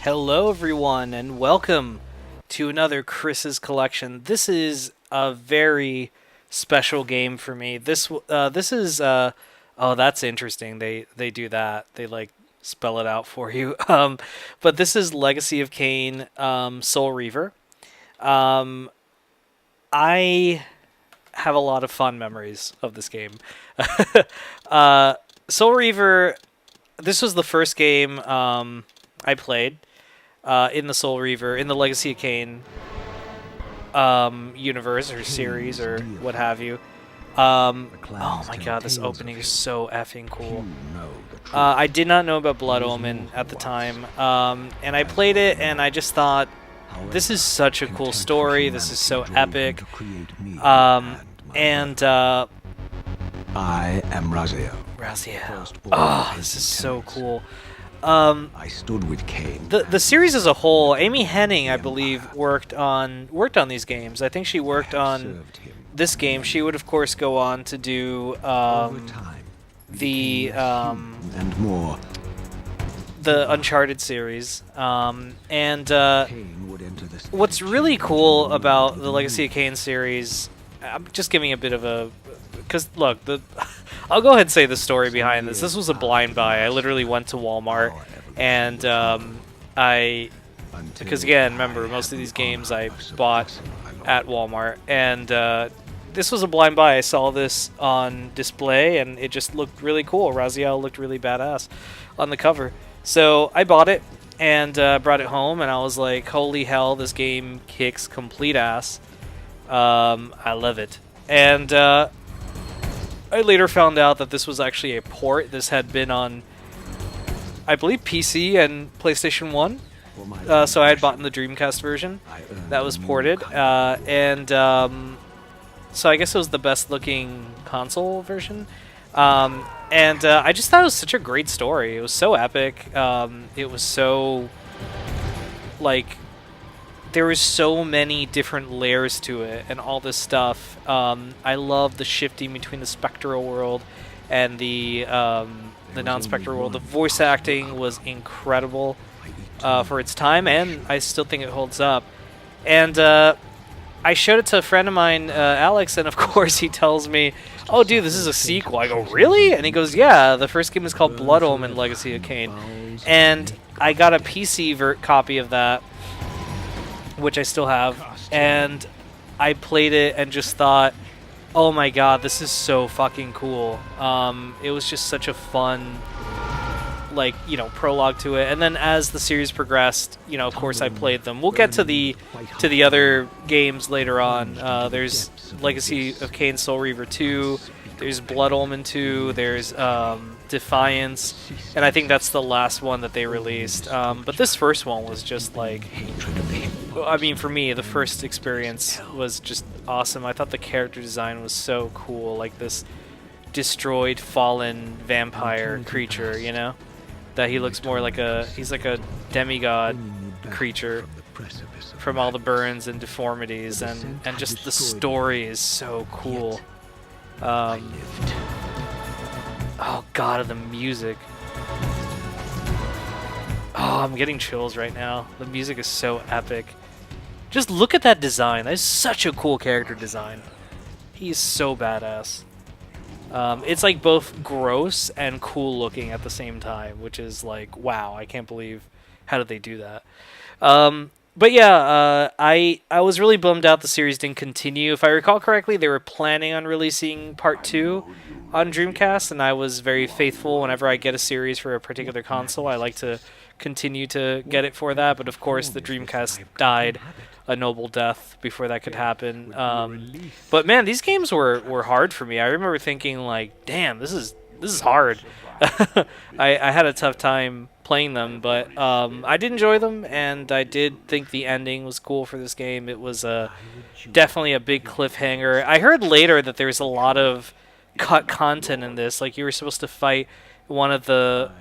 Hello, everyone, and welcome to another Chris's Collection. This is a very special game for me. This is oh, that's interesting. They do that. They like spell it out for you. But this is Legacy of Kain, Soul Reaver. Um, I have a lot of fun memories of this game. uh, Soul Reaver. This was the first game I played. In the Soul Reaver, in the Legacy of Kain universe or series or what have you. Oh my god, this opening is so effing cool. I did not know about Blood Omen at the time, and I played it and I just thought, this is such a cool story, this is so epic. I am Raziel. Raziel. Oh, this is so cool. I stood with Kain. The series as a whole, Amy Hennig, I believe, worked on these games. I think she worked on this game. She would, of course, go on to do the and more. The Uncharted series. What's really cool about the Legacy of Kain series, I'm just giving a bit of a... Because, look, I'll go ahead and say the story behind this. This was a blind buy. I literally went to Walmart, and because again, remember, most of these games I bought at Walmart, and this was a blind buy. I saw this on display, and it just looked really cool. Raziel looked really badass on the cover. So I bought it, and brought it home, and I was like, holy hell, this game kicks complete ass. I love it. And I later found out that this was actually a port. This had been on, I believe, PC and PlayStation 1. So I had bought in the Dreamcast version that was ported. So I guess it was the best looking console version. I just thought it was such a great story. It was so epic. It was so, like, there was so many different layers to it and all this stuff. I love the shifting between the spectral world and the non-spectral world. The voice acting was incredible for its time, and I still think it holds up. And I showed it to a friend of mine, Alex, and of course he tells me, oh dude, this is a sequel. I go, really? And he goes, yeah, the first game is called Blood Omen Legacy of Kain. And I got a PC copy of that, which I still have, and I played it and just thought, oh my god, this is so fucking cool. It was just such a fun, like, you know, prologue to it. And then as the series progressed, you know, of course I played them. We'll get to the other games later on. There's Legacy of Kain Soul Reaver 2, there's Blood Omen 2, there's Defiance, and I think that's the last one that they released. But this first one was just like, I mean, for me, the first experience was just awesome. I thought the character design was so cool, like this destroyed, fallen vampire creature, you know? That he looks more like he's like a demigod creature from all the burns and deformities, and just the story is so cool. Oh god, the music. Oh, I'm getting chills right now. The music is so epic. Just look at that design. That is such a cool character design. He is so badass. It's like both gross and cool looking at the same time, which is like, wow, I can't believe, how did they do that? But yeah, I was really bummed out the series didn't continue. If I recall correctly, they were planning on releasing part 2 on Dreamcast, and I was very faithful. Whenever I get a series for a particular console, I like to continue to get it for that. But of course, the Dreamcast died a noble death before that could happen. But man, these games were hard for me. I remember thinking like, damn, this is hard. I had a tough time playing them, but I did enjoy them, and I did think the ending was cool for this game. It was definitely a big cliffhanger. I heard later that there's a lot of cut content in this. Like, you were supposed to fight one of the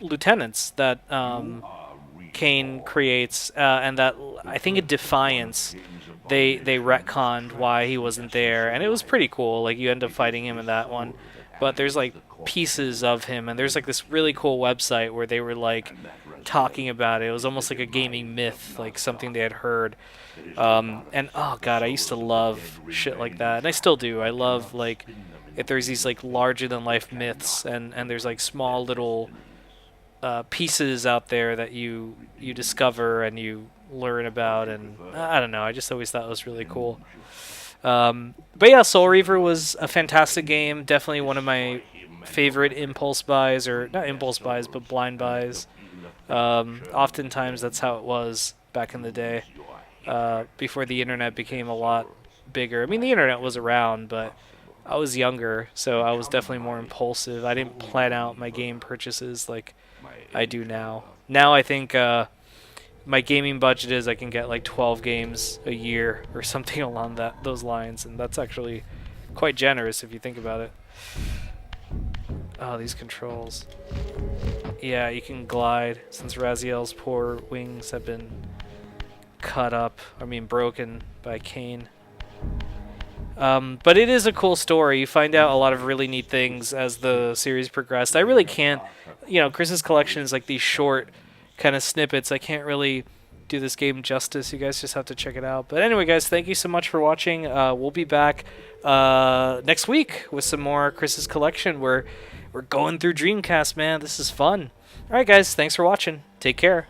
lieutenants that Kain creates, and that, I think in Defiance, they retconned why he wasn't there, and it was pretty cool. Like, you end up fighting him in that one. but there's like pieces of him, and there's like this really cool website where they were like talking about it. It was almost like a gaming myth, like something they had heard. And oh god, I used to love shit like that, and I still do. I love like if there's these like larger than life myths, and there's like small little pieces out there that you discover and you learn about, and I don't know. I just always thought it was really cool. But yeah, Soul Reaver was a fantastic game. Definitely one of my favorite impulse buys, or not impulse buys, but blind buys. Oftentimes that's how it was back in the day, before the internet became a lot bigger. I mean, the internet was around, but I was younger, so I was definitely more impulsive. I didn't plan out my game purchases like I do now. Now I think my gaming budget is I can get like 12 games a year or something along those lines, and that's actually quite generous if you think about it. Oh, these controls. Yeah, you can glide since Raziel's poor wings have been broken by Kain. But it is a cool story. You find out a lot of really neat things as the series progressed. I really can't, Chris's collection is like these short kind of snippets. I can't really do this game justice. You guys just have to check it out. But anyway, guys, thank you so much for watching. We'll be back next week with some more Chris's collection. We're going through Dreamcast, man. This is fun. All right, guys, thanks for watching. Take care.